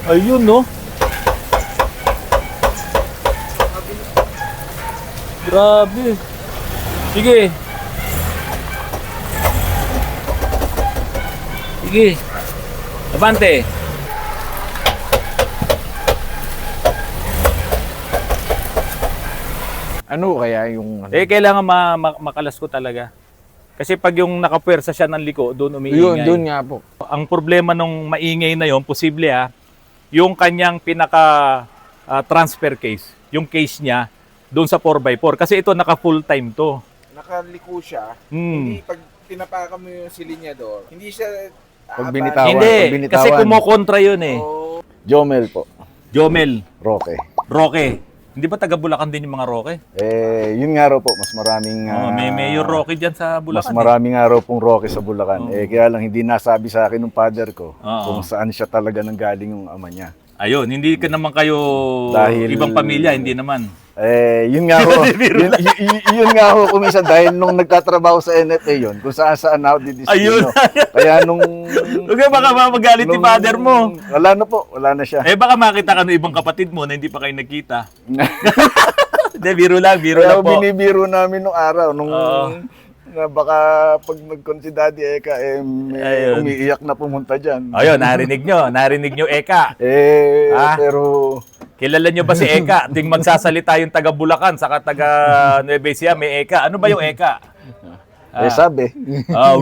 Ayun, no? Grabe. Sige. Sige. Abante. Ano kaya yung... Kailangan makalas ko talaga. Kasi pag yung nakapuwersa siya ng liko, doon umiingay. Doon nga po. Ang problema nung maingay na yon, posible yung kanyang pinaka-transfer case, yung case niya, doon sa 4x4. Kasi ito, naka-full time to. Nakaliko siya, hindi pag pinapakan mo yung silinyador, hindi siya Pag binitawan. Hindi, pag binitawan. kasi kumokontra yun eh. Jomel po. Jomel, Roque. Roque. Hindi ba taga Bulacan din yung mga Roque? Yun nga raw po, mas maraming... May Mayor Roque dyan sa mas Bulacan. maraming nga raw pong Roque sa Bulacan. Kaya lang hindi nasabi sa akin ng father ko kung saan siya talaga nanggaling yung ama niya. Ayun, hindi ka naman kayo Dahil- ibang pamilya, hindi naman. Yun nga ho, yun nga ho, kumisa dahil nung nagtatrabaho sa NFA yun, kung saan ako didistino. Ayun. Kaya nung... Huwag ka baka magalit ni father mo. Wala na po, wala na siya. Baka makita ka ng ibang kapatid mo na hindi pa kayo nagkita. Hindi, biro lang Kaya po. binibiro namin nung araw, nung... Oo. na baka pag nag-con si Daddy Eka, may Ayun. umiiyak na pumunta dyan. Ayun, narinig nyo, Eka. Pero... Kilala nyo ba si Eka? Ting magsasalita yung taga Bulacan, saka taga Nueva Ecija, may Eka. Ano ba yung Eka? sabi.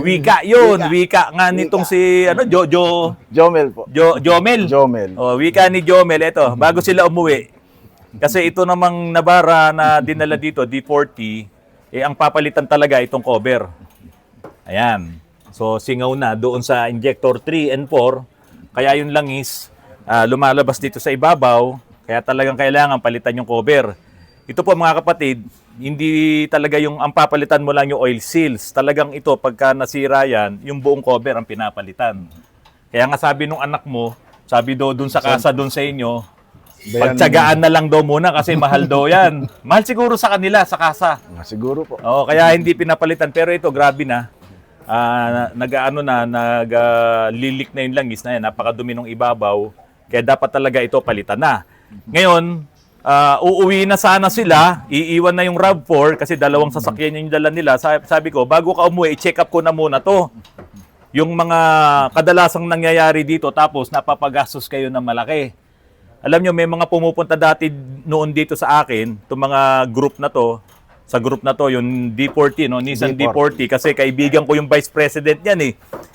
Wika yun. Wika nga nitong si, Jomel po. Jomel. Jomel. Wika ni Jomel. Ito, bago sila umuwi. Kasi ito namang Navara na dinala dito, D40, ang papalitan talaga itong cover. Ayan. So, singaw na doon sa injector 3 and 4. Kaya yung langis, lumalabas dito sa ibabaw. Kaya talagang kailangan palitan yung cover. Ito po mga kapatid, hindi talaga ang papalitan mo lang yung oil seals. Talagang ito, pagka nasira yan, yung buong cover ang pinapalitan. Kaya nga sabi nung anak mo, sabi doon sa kasa doon sa inyo, pagtsagaan na lang daw muna kasi mahal daw yan. Mahal siguro sa kanila, sa kasa. Siguro po. Oo, kaya hindi pinapalitan. Pero ito, grabe na. Lilik na yung langis na yan. Napakadumi ng ibabaw. Kaya dapat talaga ito palitan na. Ngayon, uuwi na sana sila. Iiwan na yung RAV4 kasi dalawang sasakyan yung dala nila. Sabi ko, bago ka umuwi, i-check up ko na muna to. Yung mga kadalasang nangyayari dito tapos napapagastos kayo ng malaki. Alam nyo, may mga pumupunta dati noon dito sa akin, itong mga group na to, sa group na to, yung D40, no? Nissan D40, kasi kaibigan ko yung vice president niyan eh.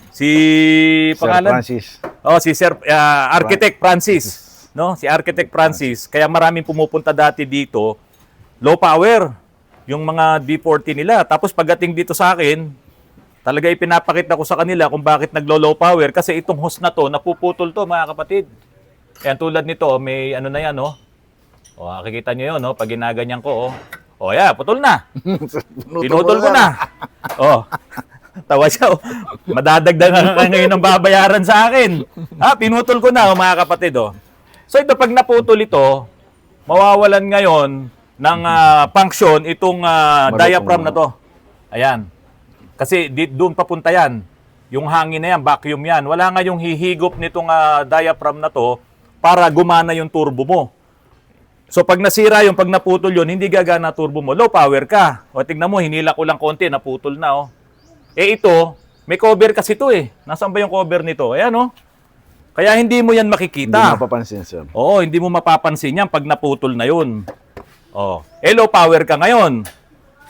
Si pangalan? Francis. Si Sir Architect Francis, no? Si Architect Francis. Kaya maraming pumupunta dati dito, low power, yung mga D40 nila. Tapos pagdating dito sa akin, talaga ipinapakita ko sa kanila kung bakit naglo-low power kasi itong hose na to, napuputol to mga kapatid. Ayan, tulad nito, may ano na yan, no? Nakikita nyo yun, no? Pag ginaganyan ko, putol na. Pinutol ko na. Tawa siya, madadagdagan ka ngayon ng babayaran sa akin. Pinutol ko na, mga kapatid, So ito, pag naputol ito, mawawalan ngayon ng function itong diaphragm na to. Ayan. Kasi doon papunta yan. Yung hangin na yan, vacuum yan. Wala nga yung hihigop nitong diaphragm na to para gumana yung turbo mo. So pag nasira yung pag naputol yun, hindi gagana turbo mo. Low power ka. Tingnan mo, hinila ko lang konti, naputol na. Ito, may cover kasi ito eh. Nasaan ba yung cover nito? Ayan Kaya hindi mo yan makikita. Hindi mapapansin, sir. Oo, hindi mo mapapansin yan pag naputol na yun. Low power ka ngayon.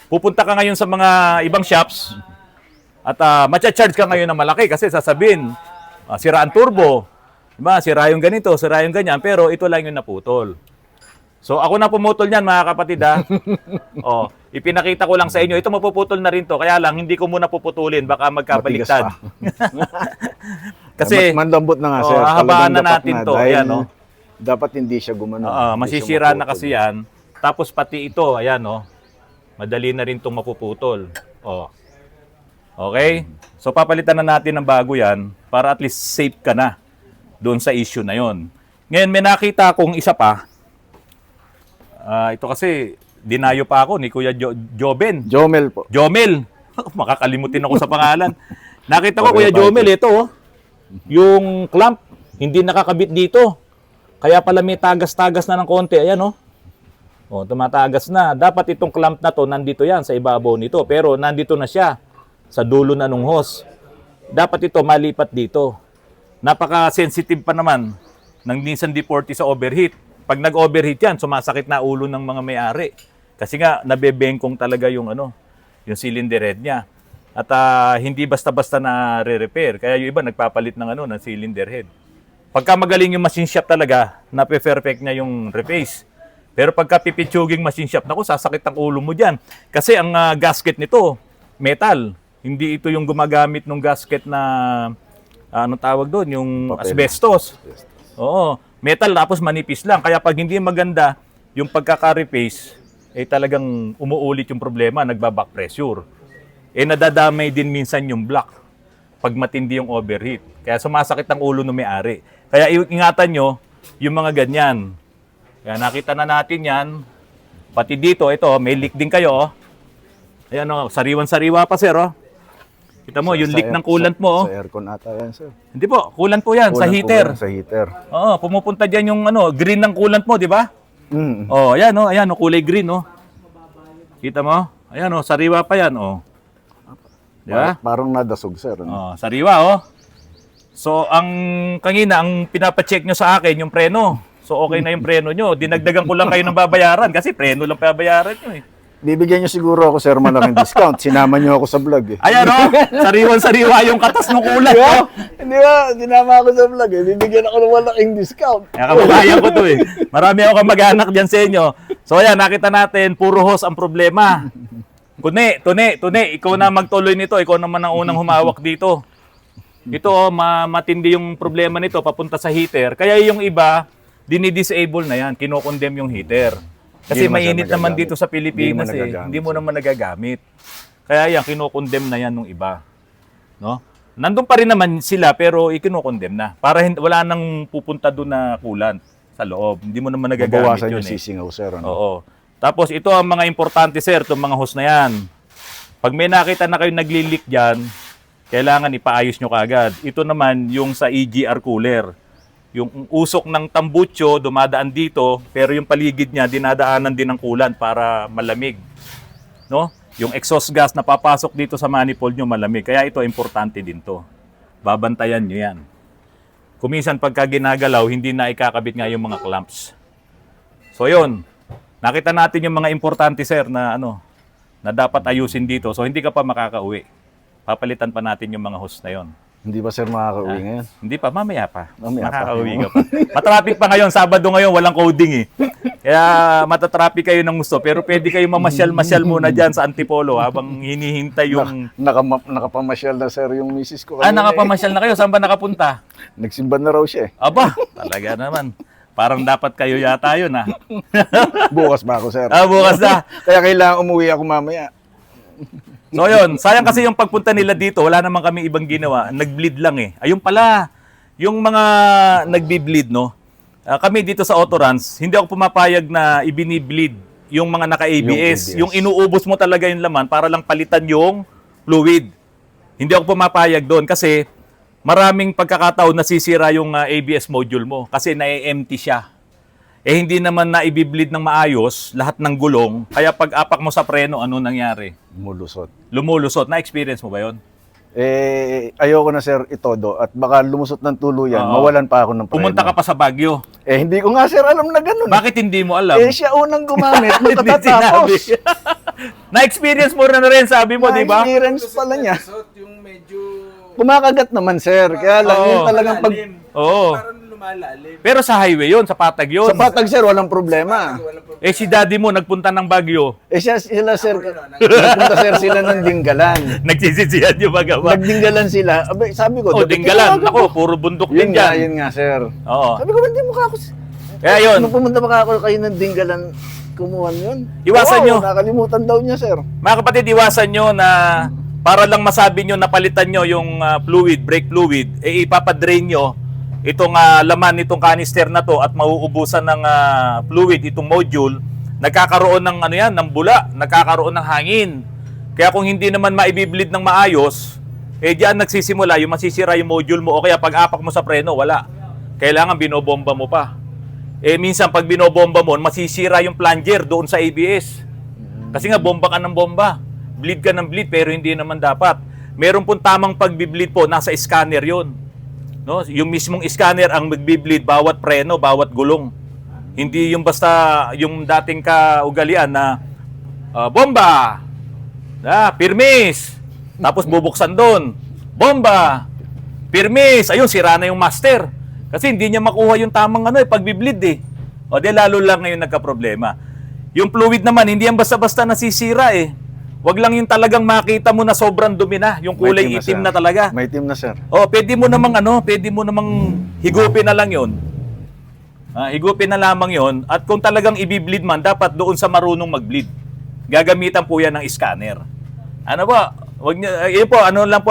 Pupunta ka ngayon sa mga ibang shops at matcha-charge ka ngayon ng malaki kasi sasabihin, sira ang turbo. Diba? Sira yung ganito, sira yung ganyan, pero ito lang yung naputol. So ako na pumutol niyan mga kapatid ipinakita ko lang sa inyo, ito mapuputol na rin to, kaya lang hindi ko muna puputulin, baka magkabaliktad. Kasi manlambot na nga, sir. hahabaan na natin to. Dahil Ayan, dapat hindi siya gumano. masisira na kasi yan. Tapos pati ito, ayan madali na rin itong mapuputol. Okay? So papalitan na natin ng bago yan para at least safe ka na doon sa issue na yon. Ngayon may nakita akong isa pa. Ito kasi dinayo pa ako ni Kuya Joben. Jomel po. Jomel. Makakalimutin ako sa pangalan. Nakita ko Kuya Jomel ito yung clamp hindi nakakabit dito. Kaya pala may tagas-tagas na ng konti. Ayan, oh. Oh, tumatagas na. Dapat itong clamp na to, nandito yan sa ibabaw nito. Pero nandito na siya sa dulo na nung hose. Dapat ito malipat dito. Napaka-sensitive pa naman ng Nissan D40 sa overheat. Pag nag-overheat yan, sumasakit na ulo ng mga may-ari. Kasi nga, nabebengkong talaga yung cylinder head niya. At hindi basta-basta na re-repair. Kaya yung iba nagpapalit ng ng cylinder head. Pagka magaling yung machine shop talaga, nape-perfect niya yung replace. Pero pagka pipitsuging machine shop, naku, sasakit ang ulo mo dyan. Kasi ang gasket nito, metal. Hindi ito yung gumagamit ng gasket na, anong tawag doon, yung Papel. asbestos. Oo, metal tapos manipis lang. Kaya pag hindi maganda yung pagkaka-replace, talagang umuulit yung problema, nagba-back pressure. Nadadamay din minsan yung block pag matindi yung overheat. Kaya sumasakit ang ulo ng may-ari. Kaya ingatan nyo yung mga ganyan. Kaya nakita na natin yan. Pati dito, ito, may leak din kayo. Oh. Ayan, oh, sariwan-sariwa pa, sir. Oh. Kita mo, yung leak ng coolant mo. Oh. Sa aircon ata yan, sir. Hindi po, coolant po yan, sa Coolant po heater. yan, Sa heater. Oo, pumupunta dyan yung green ng coolant mo, di ba? Mm. Oh, ayan, oh, ayan, oh, kulay green, oh. Kita mo? Ayan, oh, sariwa pa yan, oh. Di ba? Parang nadasog, sir. Oh, sariwa, oh. So, ang pinapacheck nyo sa akin, yung preno. So, okay na yung preno nyo. Dinagdagan ko lang kayo ng babayaran kasi preno lang babayaran nyo, eh. Bibigyan niyo siguro ako, sir, malaking discount. Sinama niyo ako sa vlog, eh. Ayan, oh. Sariwan-sariwa yung katas ng kulat, oh. Hindi ba? Sinama ako sa vlog, eh. Bibigyan ako ng malaking discount. Kaya kababayan ko to, eh. Marami ako kamag-anak dyan sa inyo. So, ayan, nakita natin, puro hose ang problema. Tune, ikaw na magtuloy nito. Ikaw naman ang unang humawak dito. Ito, oh, matindi yung problema nito papunta sa heater. Kaya yung iba, dinidisable na yan. Kinokondem yung heater. Kasi Hindi mo siya mainit naman nagagamit. dito sa Pilipinas, Hindi mo eh. nagagamit, Hindi mo naman nagagamit. Kaya yan, kinokondem na yan nung iba. No? Nandun pa rin naman sila, pero ikinokondem na. Para wala nang pupunta doon na coolant sa loob. Hindi mo naman nagagamit Babawasan yun, yung eh. sisingaw, sir. Ano? Oo. Tapos ito ang mga importante, sir, itong mga hose na yan. Pag may nakita na kayo nagli-leak dyan, kailangan ipaayos nyo kaagad. Ito naman yung sa EGR cooler. Yung usok ng tambucho dumadaan dito, pero yung paligid niya dinadaanan din ng coolant para malamig. No? Yung exhaust gas na papasok dito sa manifold nyo malamig. Kaya ito importante din to. Babantayan nyo yan. Kuminsan pagka ginagalaw, hindi na ikakabit nga yung mga clamps. So yun, nakita natin yung mga importante, sir, na na dapat ayusin dito. So hindi ka pa makakauwi. Papalitan pa natin yung mga hose na yon. Hindi ba, sir, makakauwi ngayon? Hindi pa, mamaya pa. Mamaya pa. Makakauwi ka pa. Matraffic pa ngayon, Sabado ngayon, walang coding, eh. Kaya matatraffic kayo ng gusto. Pero pwede kayo mamasyal-masyal muna dyan sa Antipolo habang hinihintay yung... Nakapamasyal na, sir, yung misis ko. Nakapamasyal na kayo. Saan ba nakapunta? Nagsimba na raw siya, eh. Aba, talaga naman. Parang dapat kayo yata yun, ha? Bukas ba ako, sir? Bukas na. Kaya kailangan umuwi ako mamaya. So yun, sayang kasi yung pagpunta nila dito, wala naman kami ibang ginawa. Nag-bleed lang, eh. Ayun pala, yung mga nagbi-bleed, no? Kami dito sa Autoruns, hindi ako pumapayag na ibini-bleed yung mga naka-ABS. Yung inuubos mo talaga yung laman para lang palitan yung fluid. Hindi ako pumapayag doon kasi maraming pagkakataon nasisira yung ABS module mo kasi na-empty siya. Hindi naman na i-bleed ng maayos lahat ng gulong. Kaya pag apak mo sa preno, ano nangyari? Lumulusot. Na-experience mo ba yun? Ayoko na, sir, itodo. At baka lumusot ng tuluyan, mawalan pa ako ng preno. Pumunta ka pa sa Baguio. Hindi ko nga, sir, alam na ganun. Bakit hindi mo alam? Siya unang gumamit, Hindi matatapos. sinabi. Na-experience mo na rin, sabi mo, di ba? Na-experience pala niya. Yung medyo... Kumakagat naman, sir. Kaya lang, yun talagang pag... Oo. Parang lumalalim. Pero sa highway yun, sa patag yun. Sa patag, sir, walang problema. Si daddy mo nagpunta ng Baguio. Sila, sir, nagpunta, sir, sila ng Dinggalan. Nagsisisihan yung magawa. Nagdinggalan sila. Abay, sabi ko, Dinggalan. Ako, puro bundok din dyan. Yun nga, sir. Oo. Sabi ko, hindi mo ako... Kaya yun. Nung pumunta pa ako kayo ng Dinggalan, kumuha yun. Iwasan nyo. Nakalimutan daw niya, sir. Mga kapatid, iwasan nyo na para lang masabi nyo, napalitan nyo yung fluid, brake fluid, ipapadrain nyo itong laman nitong canister na to at mauubusan ng fluid itong module, nagkakaroon ng ng bula, nagkakaroon ng hangin. Kaya kung hindi naman maibibleed ng maayos, diyan nagsisimula yung masisira yung module mo o kaya pag-apak mo sa preno, wala. Kailangan binobomba mo pa. minsan pag binobomba mo, masisira yung plunger doon sa ABS. Kasi nga, bomba ka ng bomba. Bleed ka ng bleed, pero hindi naman dapat. Meron pong tamang pagbi-bleed po, nasa scanner yon. No? Yung mismong scanner ang magbi-bleed bawat preno, bawat gulong. Hindi yung basta yung dating kaugalian na bomba, pirmis, tapos bubuksan doon, bomba, pirmis, ayun, sira na yung master. Kasi hindi niya makuha yung tamang pagbi-bleed eh. O di lalo lang ngayon nagka-problema. Yung fluid naman, hindi yan basta-basta nasisira eh. Wag lang yung talagang makita mo na sobrang dumi na, yung kulay May itim sir. na talaga. May team na, sir. Oh, pwede mo namang higupin na lang 'yon. Higupin na lamang 'yon at kung talagang i-bleed man, dapat doon sa marunong mag-bleed. Gagamitan po 'yan ng scanner. Ano ba? Wag niyo po, lang po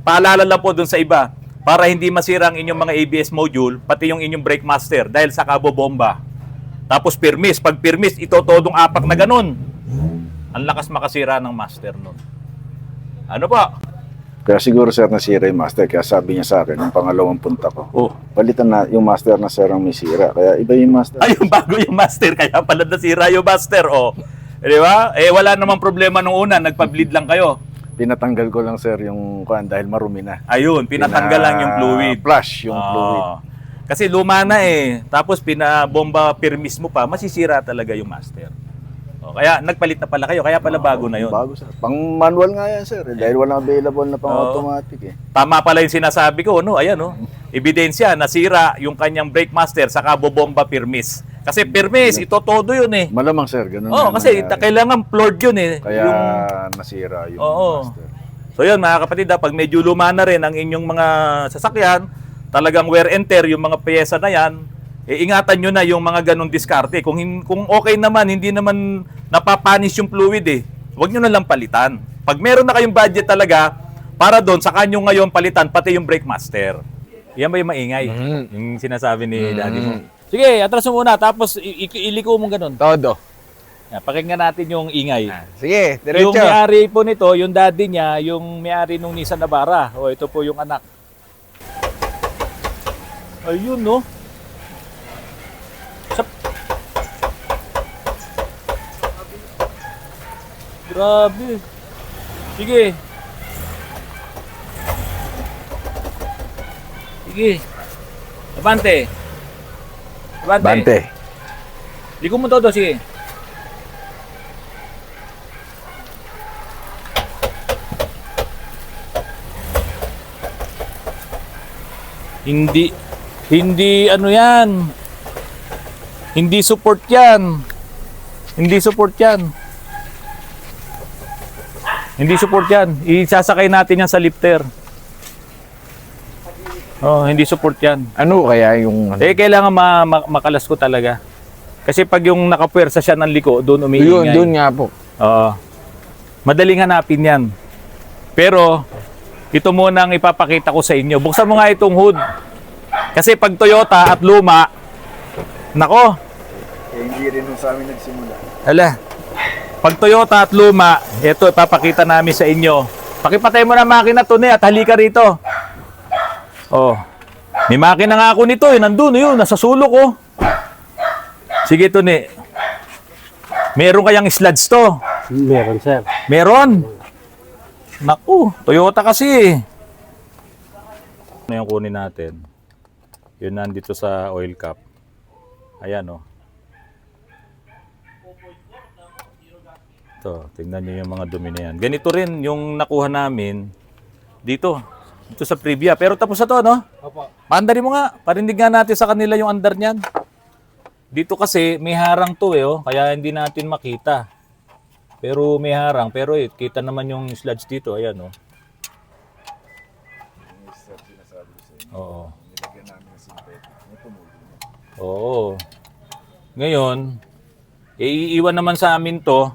paalala lang po doon sa iba para hindi masira ang inyong mga ABS module, pati yung inyong brake master dahil sa kabobomba. Tapos pirmis, pag pirmis, ito todong apak na ganun. Ang lakas makasira ng master nun. Ano pa? Kaya siguro, sir, nasira yung master. Kaya sabi niya sa akin, yung pangalawang punta ko, Oh. palitan na yung master na, sir, ang may sira. Kaya iba yung master. Ay, yung bago yung master, kaya pala nasira yung master, oh. Di ba? Wala namang problema nung una, nagpa-bleed lang kayo. Pinatanggal ko lang, sir, yung kuan dahil marumi na. Ayun, pinatanggal lang yung fluid. Flush yung Oo. fluid. Kasi luma na tapos pinabomba pirmis mo pa, masisira talaga yung master. Kaya nagpalit na pala kayo, kaya pala bago na yun. Bago, sir. Pang manual nga yan, sir. Dahil walang available na pang automatic Tama pala yung sinasabi ko, no? Ayan, no? Ebidensya, nasira yung kanyang brake master sa kabobomba pirmis. Kasi pirmis, ito todo yun Malamang, sir. Ganun kasi nangyari. kailangan floored yun Kaya Yung, nasira yung Oo. master. So yun, mga kapatid, pag medyo luma na rin ang inyong mga sasakyan, talagang wear and tear yung mga pyesa na yan, ingatan nyo na yung mga ganong diskarte. Kung okay naman, hindi naman napapanis yung fluid huwag nyo na lang palitan. Pag meron na kayong budget talaga, para doon, saka nyo ngayon palitan, pati yung brake master. Yan ba yung maingay? Yung sinasabi ni daddy mo. Sige, atras mo muna, tapos iliko mo ganun. Todo. Yan, pakinggan natin yung ingay. Sige, Yung diretso. may-ari po nito, yung daddy niya, yung may-ari nung Nissan Navara. O, ito po yung anak. Ayun, no? Grabe. Sige. Sige. Abante. Bante. Liko mo todo, sige. Hindi ano yan. Hindi support yan. Hindi support yan. Hindi support yan. Isasakay natin yan sa lifter. Oh, hindi support yan. Ano kaya yung... Kailangan makalas ko talaga. Kasi pag yung nakapuwersa siya ng liko, doon umiingay. Doon nga po. Oo. Madaling hanapin yan. Pero, ito muna ang ipapakita ko sa inyo. Buksan mo nga itong hood. Kasi pag Toyota at luma, nako, hindi rin sa amin nagsimula. ala, pag Toyota at luma, ito ipapakita namin sa inyo. Pakipatay mo na makina to at halika rito. Oh, may makina nga ako nito nandun yun, nasa sulok oh. Sige to meron kayang sludge to? Meron, sir. Meron. Naku, Toyota kasi Ano yung kunin natin? Yun nandito sa oil cap. Ayan oh. Ito, tingnan nyo yung mga dumi na yan. Ganito rin yung nakuha namin dito. Dito sa Privia. Pero tapos na to, no? Opo. Paandarin mo nga. Parinig nga natin sa kanila yung andar niyan. Dito kasi may harang to oh. Kaya hindi natin makita. Pero may harang. Pero kita naman yung sludge dito. Ayan oh. Oo. Oo. Ngayon, iiwan naman sa amin to.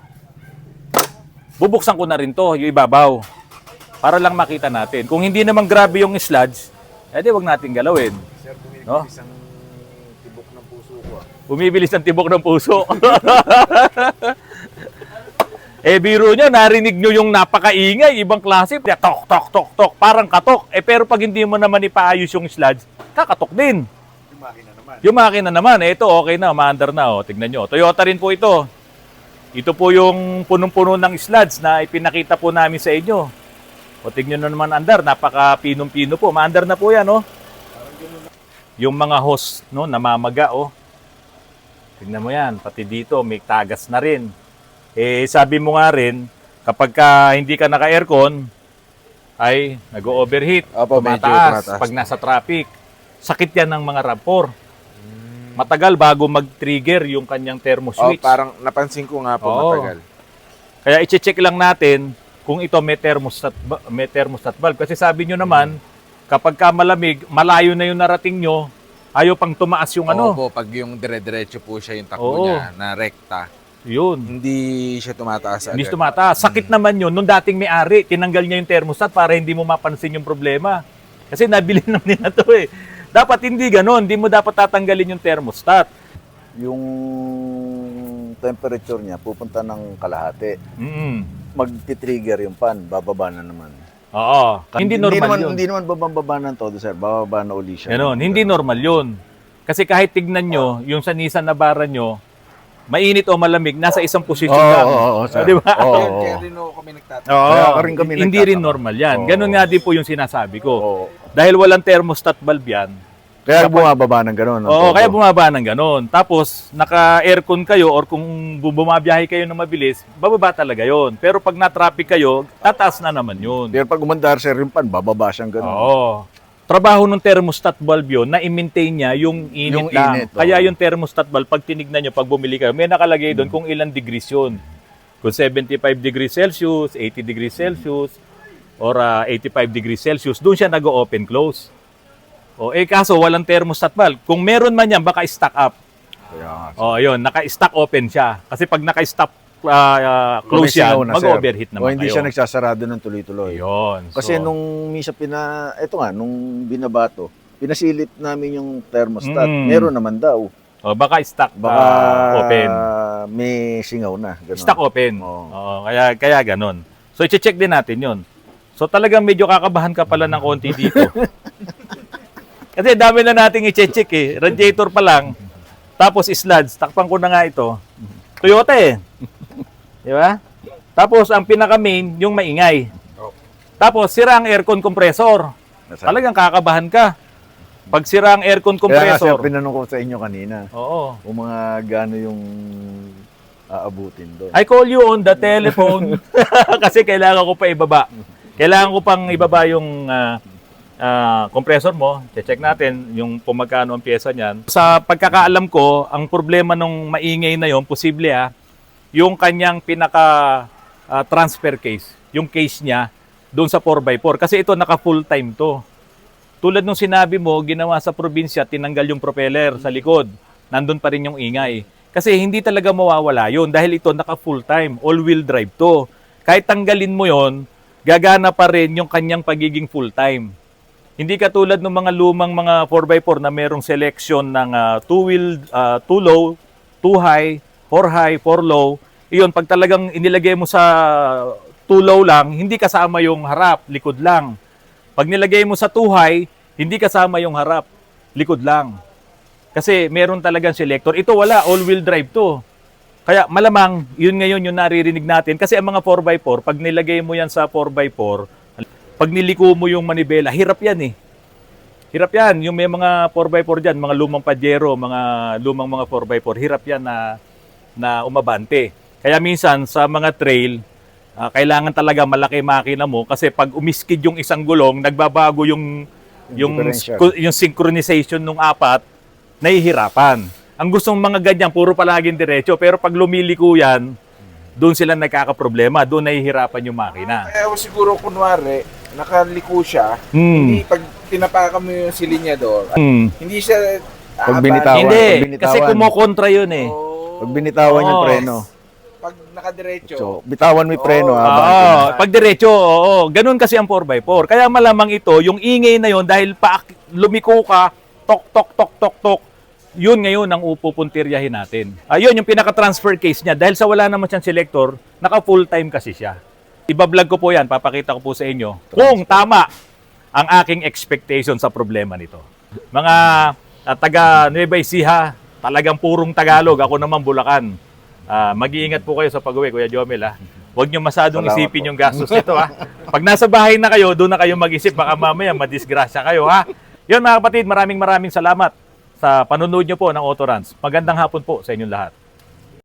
Bubuksan ko na rin to, yung ibabaw. Para lang makita natin. Kung hindi naman grabe yung sludge, edi wag natin galawin. Sir, bumibilis No? ang tibok ng puso ko. Bumibilis ang tibok ng puso. Biro nyo, narinig nyo yung napakaingay, ibang klase. Tok, tok, tok, tok, parang katok. Pero pag hindi mo naman ipaayos yung sludge, kakatok din. Yung makina naman. Yung makina naman, ito okay na, maandar na. Oh. Tignan nyo. Toyota rin po ito. Ito po yung punong-puno ng sluds na ipinakita po namin sa inyo. O tignan nyo naman andar, napaka-pinong-pino po. Maandar na po yan, oh. Yung mga hose, no, namamaga, oh. Tignan mo yan, pati dito, may tagas na rin. Eh, sabi mo nga rin, kapag hindi ka naka-aircon, ay nag-overheat, Opo, medyo tumataas tumataas. pag nasa traffic. Sakit yan ng mga RAV4. Matagal bago mag-trigger yung kanyang thermo Oh, switch. parang napansin ko nga po Oo. matagal. Kaya i-check lang natin kung ito may thermostat valve. Kasi sabi nyo naman, kapag ka malamig, malayo na yung narating nyo, ayaw pang tumaas yung ano. Opo, pag yung dire-diretso po siya yung takbo Oo. niya na rekta, Yun. hindi siya tumataas Hindi agad. tumataas. Sakit naman yun. Nung dating may-ari, tinanggal niya yung thermostat para hindi mo mapansin yung problema. Kasi nabili naman nila to eh. Dapat hindi ganon. Hindi mo dapat tatanggalin yung thermostat. Yung temperature niya pupunta ng kalahati. Magti-trigger yung pan, bababa na naman. Oo. Hindi normal yun. Hindi naman bababa ng todo, sir. Bababa na uli siya. Ganon. Hindi normal yun. Kasi kahit tignan nyo, yung sa Nissan Navara nyo, mainit o malamig, nasa isang posisyon lang. sir. Di ba? Oo, Kaya, oo. kaya rin ako kami nagtatanong. Kaya ka rin kami Hindi rin nagtataka. normal yan. Oo. Ganon nga din po yung sinasabi ko. Oo. Dahil walang thermostat valve yan. Kaya bumababa ng gano'n. Oo, kaya bumaba ng ganon. Tapos, naka-aircon kayo or kung bumabiyahe kayo na mabilis, bababa talaga yon. Pero pag na-traffic kayo, tataas na naman yun. Pero pag umandar, sir, yung pan, bababa siyang gano'n. Oo. Trabaho ng thermostat valve yun, na i-maintain niya yung init Yung lang. init, oo. Kaya yung thermostat valve, pag tinignan nyo, pag bumili kayo, may nakalagay doon kung ilang degrees yun. Kung 75 degrees Celsius, 80 degrees Celsius, or 85 degrees Celsius, doon siya nag-open close. O kaso walang thermostat valve. Kung meron man yan, baka stock up. Kaya nga. O yun, naka-stock open siya. Kasi pag naka-stock close yan, mag-overheat O naman hindi kayo. siya nagsasarado ng tuloy-tuloy. Yun. Kasi So, nung misa nung binabato, pinasilip namin yung thermostat. Mm. Meron naman daw. baka stock Baka open. may singaw na. Ganun. Stock open. Oo. Oo, kaya ganun. So, i-check din natin yun. So, talagang medyo kakabahan ka pala ng konti dito. Kasi dami na nating i-check eh. Radiator pa lang. Tapos sluds. Takpan ko na nga ito. Toyota eh. Di ba? Tapos, ang pinaka-main, yung maingay. Tapos, sira ang aircon compressor. Talagang kakabahan ka. Pag sira ang aircon Kaya nga, sir, compressor. pinanong ko sa inyo kanina. Oo. Kung mga gaano yung aabutin doon. I call you on the telephone kasi kailangan ko pa ibaba. Kailangan ko pang ibaba yung compressor mo. Check natin yung kung magkano ang pyesa niyan. Sa pagkakaalam ko, ang problema nung maingay na yon, posible yung kanyang pinaka transfer case, yung case niya doon sa 4x4 kasi ito naka full time to. Tulad nung sinabi mo, ginawa sa probinsya, tinanggal yung propeller sa likod. Nandun pa rin yung ingay. Kasi hindi talaga mawawala yun dahil ito naka full time, all-wheel drive to. Kahit tanggalin mo yon, gagana pa rin yung kanyang pagiging full time. Hindi katulad ng mga lumang mga 4x4 na merong selection ng 2 low, 2 high, 4 high, 4 low. Iyon, pag talagang inilagay mo sa 2 low lang, hindi kasama yung harap, likod lang. Pag nilagay mo sa 2 high, hindi kasama yung harap, likod lang. Kasi meron talagang selector. Ito wala, all-wheel drive to. Kaya malamang, yun ngayon yung naririnig natin. Kasi ang mga 4x4, pag nilagay mo yan sa 4x4, pag niliko mo yung manibela, hirap yan eh. Hirap yan. Yung may mga 4x4 dyan, mga lumang Pajero, mga lumang mga 4x4, hirap yan na umabante. Kaya minsan sa mga trail, kailangan talaga malaki makina mo kasi pag umiskid yung isang gulong, nagbabago yung synchronization ng apat, nahihirapan. Ang gustong mga ganyan, puro palaging diretso. Pero pag lumiliko yan, doon sila nagkakaproblema. Doon nahihirapan yung makina. Kaya siguro kunwari, nakaliko siya, hindi pag tinapakan mo yung silinyador, hindi siya Pag aaban. binitawan. Hindi, pag binitawan. kasi kumokontra yun eh. Pag binitawan yung Oo. preno, Pag nakadiretso, so, bitawan mo yung preno. Oo. Oo, pag diretso, oo. Ganun kasi ang 4x4. Kaya malamang ito, yung ingay na yon dahil lumiko ka, tok, tok, tok, tok, tok, yun ngayon ang upupuntiryahin natin. Ayun, yung pinaka-transfer case niya. Dahil sa wala naman siyang selector, naka-full time kasi siya. Ibablog ko po yan, papakita ko po sa inyo kung tama ang aking expectation sa problema nito. Mga taga Nueva Ecija, talagang purong Tagalog. Ako naman Bulacan. Mag-iingat po kayo sa pag-uwi, Kuya Jomel. Huwag nyo masadong Salamat isipin po. yung gastos nito. Pag nasa bahay na kayo, doon na kayo mag-isip. Baka mamaya madisgrasya kayo. Yun mga kapatid, maraming salamat sa panunod nyo po ng Autorans. Magandang hapon po sa inyong lahat.